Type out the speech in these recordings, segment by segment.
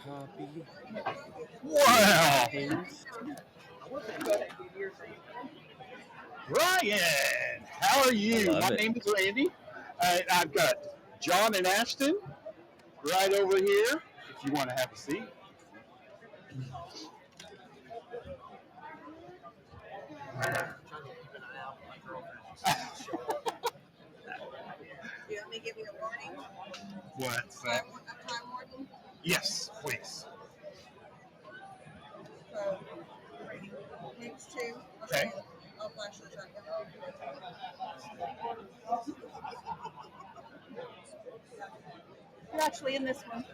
Copy. Wow. Paste. Ryan, how are you? Love My it. name is Randy. I've got John and Ashton right over here. If you want to have a seat. You want me to give you a warning? What's that? A time warning? Yes, please. So, takes two. Okay. I'll flash the shotgun. You're actually in this one.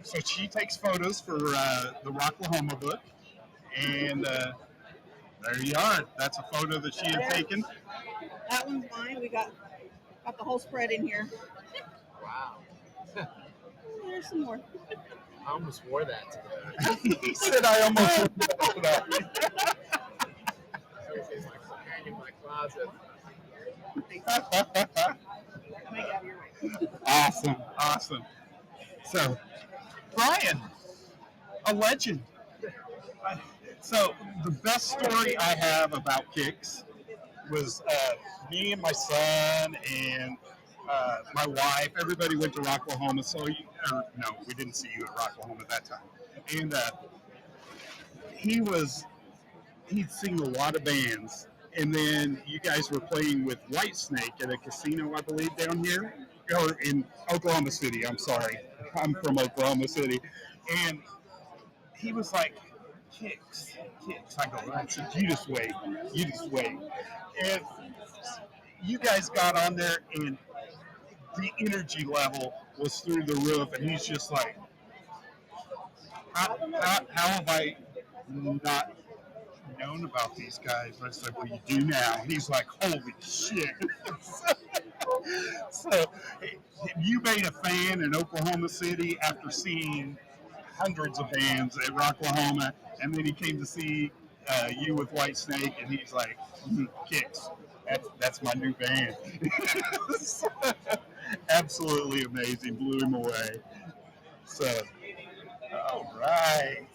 So she takes photos for the Rocklahoma book, and there you are. That's a photo that she had taken. That one's mine. We got the whole spread in here. Wow. There's some more. I almost wore that today. He said I almost wore that. It's hanging in my closet. Awesome. So, Brian, a legend. So, the best story I have about Kicks was me and my son and my wife. Everybody went to Rocklahoma. So, no, we didn't see you at Rocklahoma at that time. And he'd seen a lot of bands. And then you guys were playing with Whitesnake at a casino, I believe, down here, or in Oklahoma City. I'm sorry, I'm from Oklahoma City, and he was like, "Kicks." I go, "Right." So you just wait. And you guys got on there, and the energy level was through the roof, and he's just like, "How have I not known about these guys?" I said, "Well, you do now." He's like, "Holy shit." So you made a fan in Oklahoma City after seeing hundreds of bands at Rocklahoma, and then he came to see you with Whitesnake, and he's like, Kicks. That's my new band. Absolutely amazing. Blew him away. So, all right.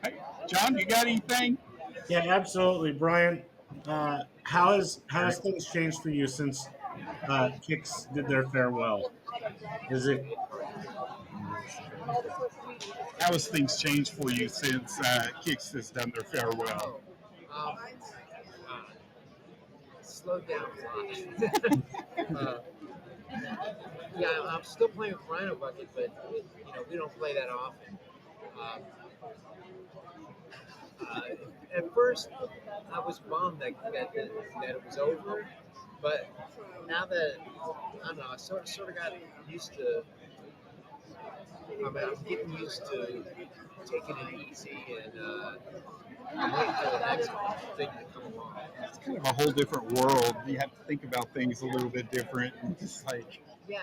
Hey, John, you got anything? Yeah, absolutely, Brian. How has things changed for you since Kicks did their farewell? Is it How has things changed for you since Kicks has done their farewell? Um, slowed down a lot. Yeah, I'm still playing with Rhino Bucket, but we don't play that often. Um, at first, I was bummed that it was over, but now that I don't know, I sort of got used to. I'm getting used to taking it easy and I'm waiting for the next thing to come along. It's kind of a whole different world. You have to think about things a little bit different. And just like, Yeah,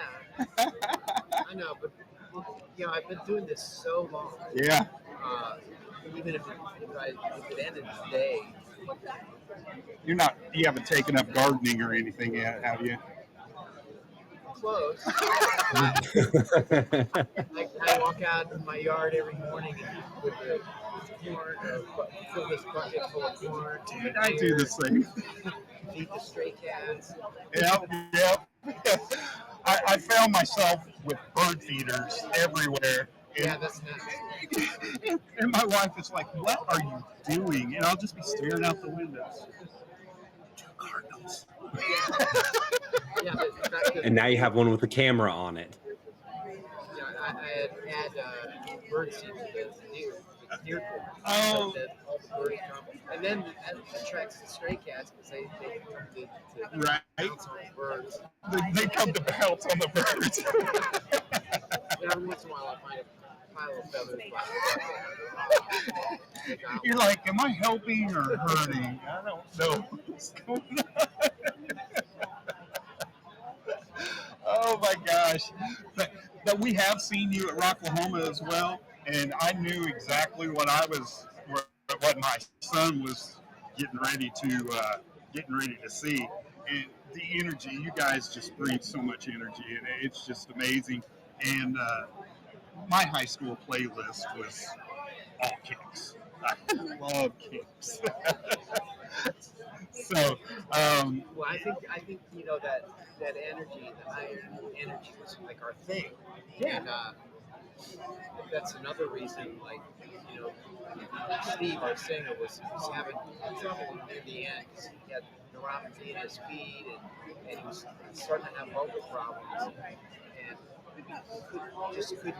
I know, but I've been doing this so long. yeah, Even if it ended today, you haven't taken up gardening or anything yet, have you? close. I walk out in my yard every morning with the corn, or fill this bucket full of corn. Dude, I do the same. Feed the stray cats. Yep. I found myself with bird feeders everywhere. Yeah, that's nice. And my wife is like, "What are you doing?" And I'll just be staring out the windows. Two cardinals. Yeah, but in fact, And now you have one with a camera on it. I had bird seed to the deer corn. Oh. So that all the birds come. And then that attracts the stray cats because they come to Right. bounce on the birds. They come to bounce on the birds. And every once in a while I find a pile of feathers. You're like, am I helping or hurting? I don't know what's going on. Oh my gosh. But we have seen you at Rocklahoma as well, and I knew exactly what my son was getting ready to getting ready to see. And the energy, you guys just bring so much energy, and it's just amazing. And my high school playlist was all Kicks. I love Kicks. So, Well, I think that energy, the higher energy, was like our thing, yeah, and that's another reason. Like, you know, Steve, our singer, was having trouble in the end because he had neuropathy in his feet, and he was starting to have vocal problems, and just couldn't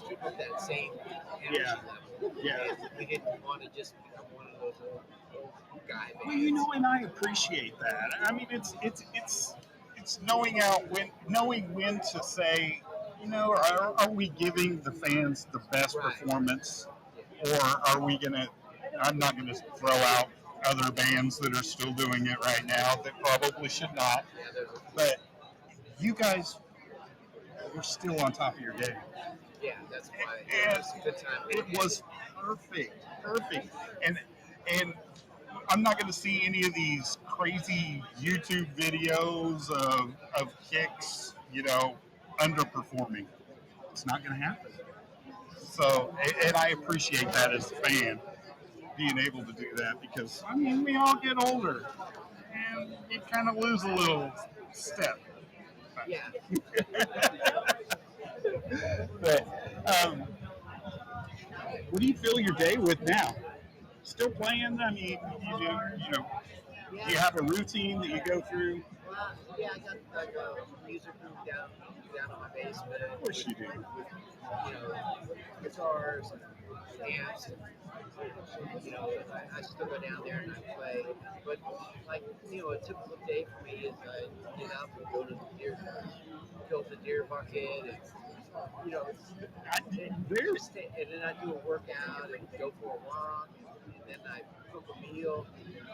keep up that same energy yeah, level. yeah. And we didn't want to just become one of those old guy Well, you bands. know, and I appreciate that. I mean, it's knowing when to say, you know, are we giving the fans the best Right. performance, Yeah. or are we gonna? I'm not gonna throw out other bands that are still doing it right now that probably should not. Yeah, there's But you guys were still on top of your game. yeah, that's why it And was a good time. it was perfect. And I'm not going to see any of these crazy YouTube videos of Kicks, you know, underperforming. It's not going to happen. So, and I appreciate that as a fan, being able to do that because I mean we all get older and you kind of lose a little step. Yeah, But what do you fill your day with now? Still playing? I mean, you know, do you yeah. have a routine that you go through? Well, yeah, I got like a music room down in my basement. Of course you do. You know, guitars and amps, and I still go down there and I play. But like a typical day for me is I get up and go to the deer, fill the deer bucket, and you know, There's and then I do a workout and go for a walk, and then I cook a meal.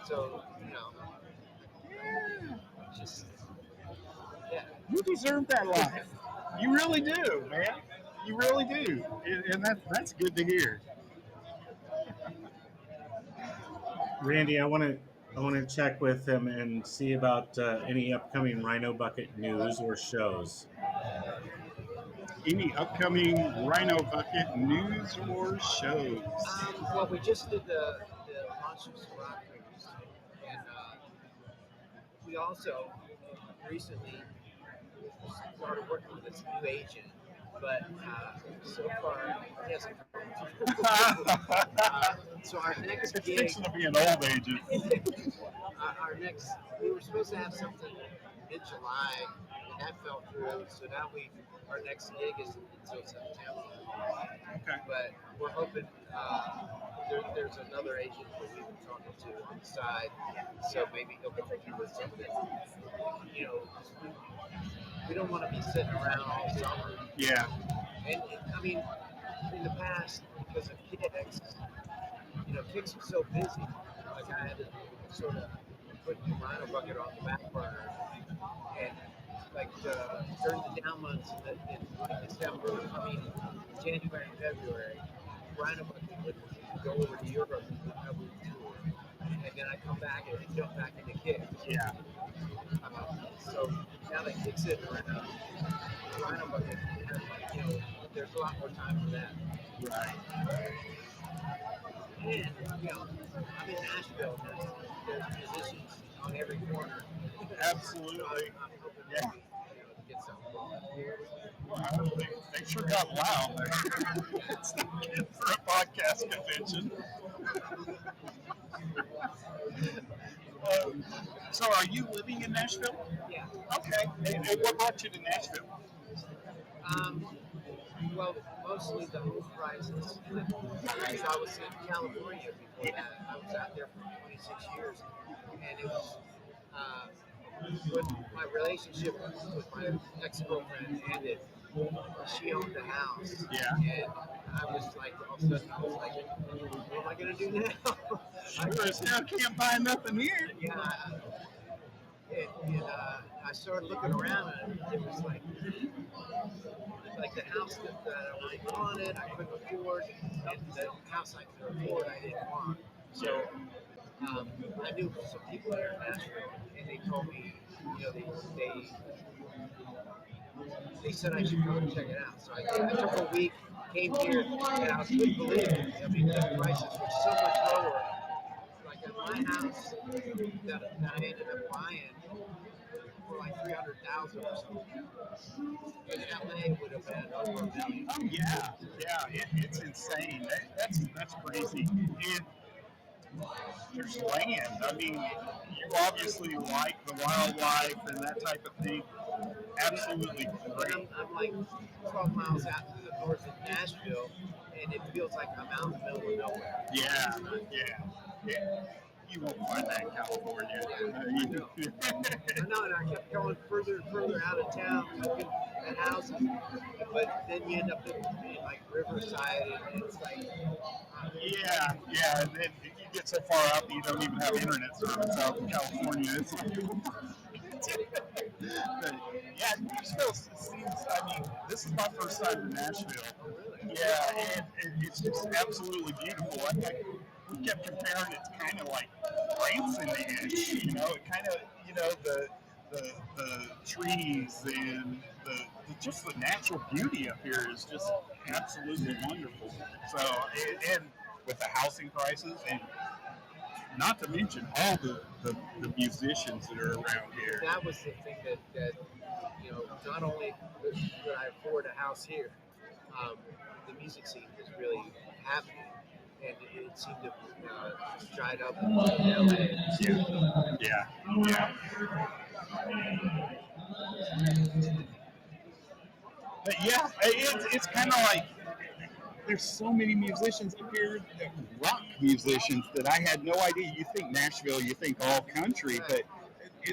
So just yeah, you deserve that life. You really do, man. You really do, and that's good to hear. Randy, I want to check with him and see about any upcoming Rhino Bucket news or shows. Any upcoming Rhino Bucket news or shows? well, we just did the Monsters of Rock cruise, and we also recently started working with this new agent, but so far he hasn't come. So our next It's gig, fixing to be an old agent. our next, we were supposed to have something mid-July, and that fell through. So now our next gig is until September. Okay. But we're hoping there's another agent that we've been talking to on the side, so maybe he'll come through with something. You know, we don't want to be sitting around all summer. Yeah. And I mean, in the past, because of Kicks, Kicks was so busy. Like I had to sort of put the Rhino Bucket on the back burner, and like during the down months in December, January and February, Rhino Bucket would go over to Europe and we would tour, and then I come back and jump back into Kicks. Yeah. So now that Kicks sitting around, Rhino Bucket, there's a lot more time for that. Right. And, I'm in Nashville. There's musicians on every corner. Absolutely. I'm hoping Yeah. to get something going. Wow, they sure got loud there. It's not good for a podcast convention. So, are you living in Nashville? Yeah. Okay. And what brought you to Nashville? Um, well, mostly the home prices. Because I was in California before that. I was out there for 26 years. And it was when my relationship with my ex-girlfriend ended. She owned a house. Yeah. And I was like, all of a sudden, I was like, what am I going to do now? Sure as hell can't buy nothing here. Yeah. I started looking around, and it was like the house that I really wanted, I couldn't afford, and the house I could afford, I didn't want. So I knew some people here in Nashville, and they told me, they said I should come and check it out. So I did. I took a week, came here, and I couldn't believe it. I mean, the prices were so much lower. Like at my house that I ended up buying for like 300,000 or something. In LA would have been over a million. Oh yeah, it's insane. That's crazy. And there's land. I mean, you obviously like the wildlife and that type of thing. Absolutely great. I'm like 12 miles out north of Nashville, and it feels like I'm out in the middle of nowhere. Yeah, yeah. You won't find that in California. I know, and I kept going further and further out of town, looking at houses, but then you end up in like Riverside, and it's like, yeah. And then you get so far out that you don't even have internet service out in California. It's like, but yeah, Nashville seems. I mean, this is my first time in Nashville. Yeah, and it's just absolutely beautiful. We kept comparing it to kind of like Branson-ish, it kind of, the trees and just the natural beauty up here is just absolutely wonderful. So, and with the housing prices, and not to mention all the musicians that are around here. that was the thing that not only could I afford a house here, the music scene was really happening, and it seemed to dried up in LA. Yeah. But yeah, it's kind of like there's so many musicians up here, rock musicians, that I had no idea. You think Nashville, you think all country, but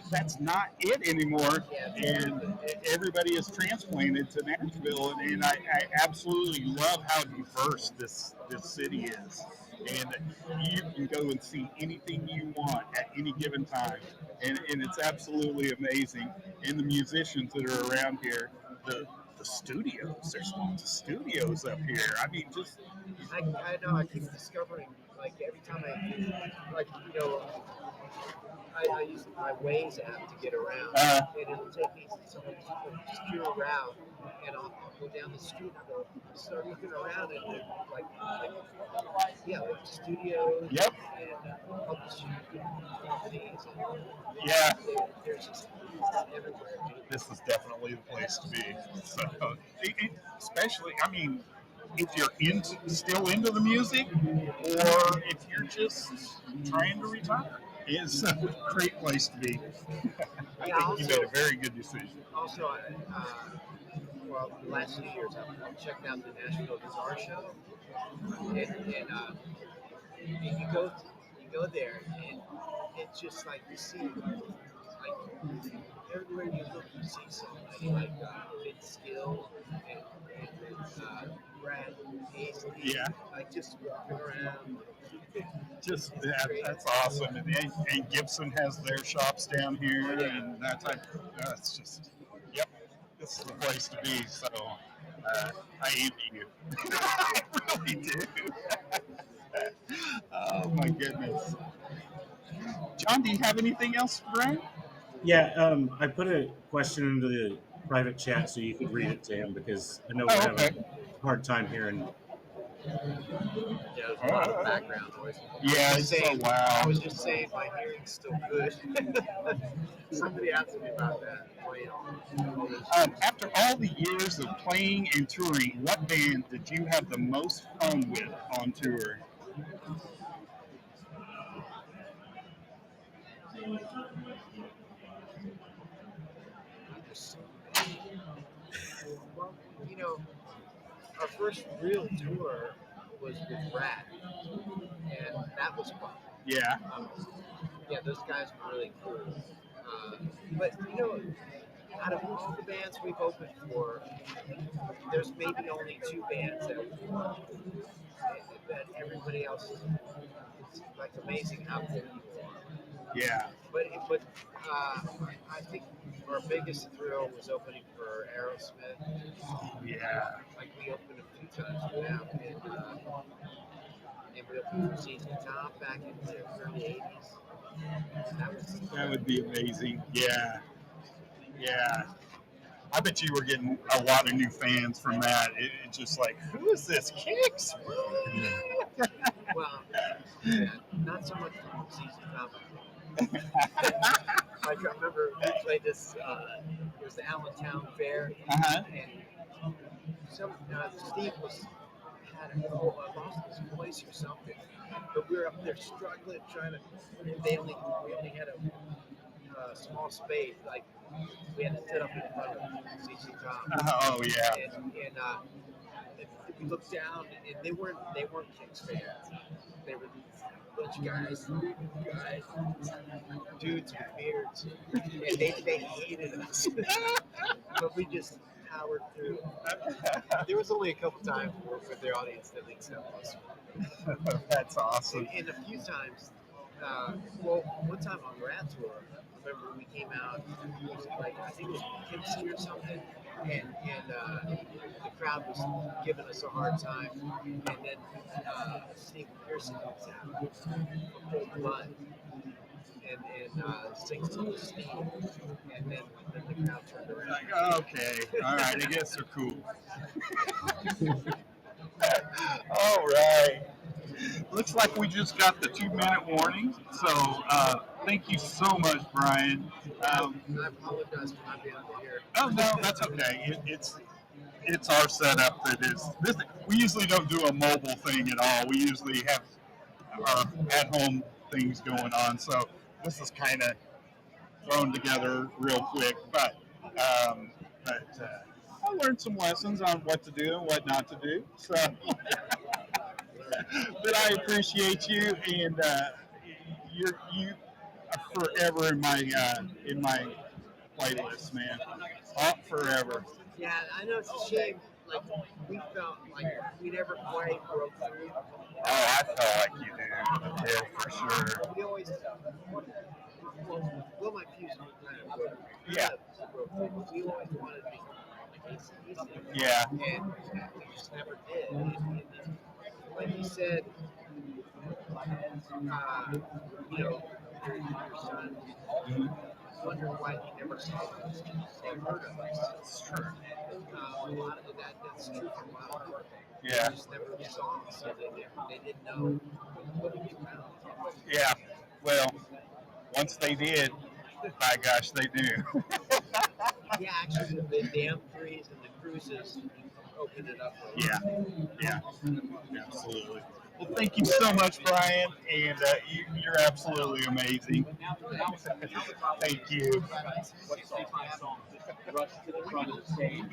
that's not it anymore. And everybody is transplanted to Nashville, and I absolutely love how diverse this city is. And you can go and see anything you want at any given time, and it's absolutely amazing. And the musicians that are around here, the studios. There's lots of studios up here. I mean, just I know I keep discovering, like every time I use my Waze app to get around, and it'll take me some obscure route, and I'll go down the street and I'll start looking around, and like studios, yep, and publishing companies, and yeah. there's just everywhere. This is definitely the place to be. So, especially, I mean, if you're still into the music, or if you're just trying to retire, it's a great place to be. I think you made a very good decision. Also, the last few years I've checked out the Nashville Guitar Show, and you go there, and it's just like you see, like everywhere you look, you see somebody like Vince Gill and Brad Paisley, like just walking around. Just that's awesome, and Gibson has their shops down here, and that type. It's just, yep, this is the place to be. So I envy you. I really do. Oh my goodness, John, do you have anything else for Brian? Yeah, I put a question into the private chat so you could read it to him because I know we're having a hard time hearing. Yeah, there's a lot of background noise. Yeah, it's so loud. I was just saying my hearing's still good. Somebody asked me about that. After all the years of playing and touring, what band did you have the most fun with on tour? Well, our first real tour was with Rat, and that was fun. Yeah. Those guys were really cool. But out of all the bands we've opened for, there's maybe only two bands that everybody else is like amazing how good you are. Yeah. But I think our biggest thrill was opening for Aerosmith. Yeah. Like we opened a few times for them, and we opened for ZZ Top back in the early '80s. That would be amazing. Yeah, yeah. I bet you were getting a lot of new fans from that. It's just like, who is this Kicks? Well, yeah, not so much from ZZ Top. I remember we played this. It was the Allentown Fair, Uh-huh. and Steve had lost his voice or something. But we were up there struggling, trying to. We only had a small space. Like we had to sit up in front of ZZ Top. Oh yeah. And we looked down, and they weren't Kings fans. They were a bunch of guys, dudes with beards, and they hated us. But we just powered through. There was only a couple times where their audience didn't accept us. That's awesome. And a few times, well, one time on Rat Tour, I remember we came out, it was like, I think it was Poughkeepsie or something, and the crowd was giving us a hard time, and then Steve Pearson comes out from Cold Blood and sings to Steve, and then the crowd turned around. Like, okay, all right, I guess they're cool. All right. Looks like we just got the 2-minute warning. So thank you so much, Brian. I apologize for not being able to hear. Oh no, that's okay. It's our setup that is. We usually don't do a mobile thing at all. We usually have our at-home things going on. So this is kind of thrown together real quick, but I learned some lessons on what to do and what not to do. So, but I appreciate you, and you are forever in my playlist, man. Forever. Yeah, I know it's a shame. Like we felt like we never quite broke through. Oh, I felt like you did. Yeah, for sure. We always, well, my fuse kind of broke. Yeah. We always wanted to become like AC/DC. Yeah. And we just never did. And like you said, your son wondering why he never saw us. They heard of us. That's true. A lot of that's true for a lot of people. Yeah. They just never saw us, so they didn't know what to be found. Yeah. Well, once they did, by gosh, they knew. Yeah, actually, the M3s and the cruises opened it up. Yeah. Absolutely. Well, thank you so much, Brian, and you're absolutely amazing. Thank you. Rush to the front of the stage.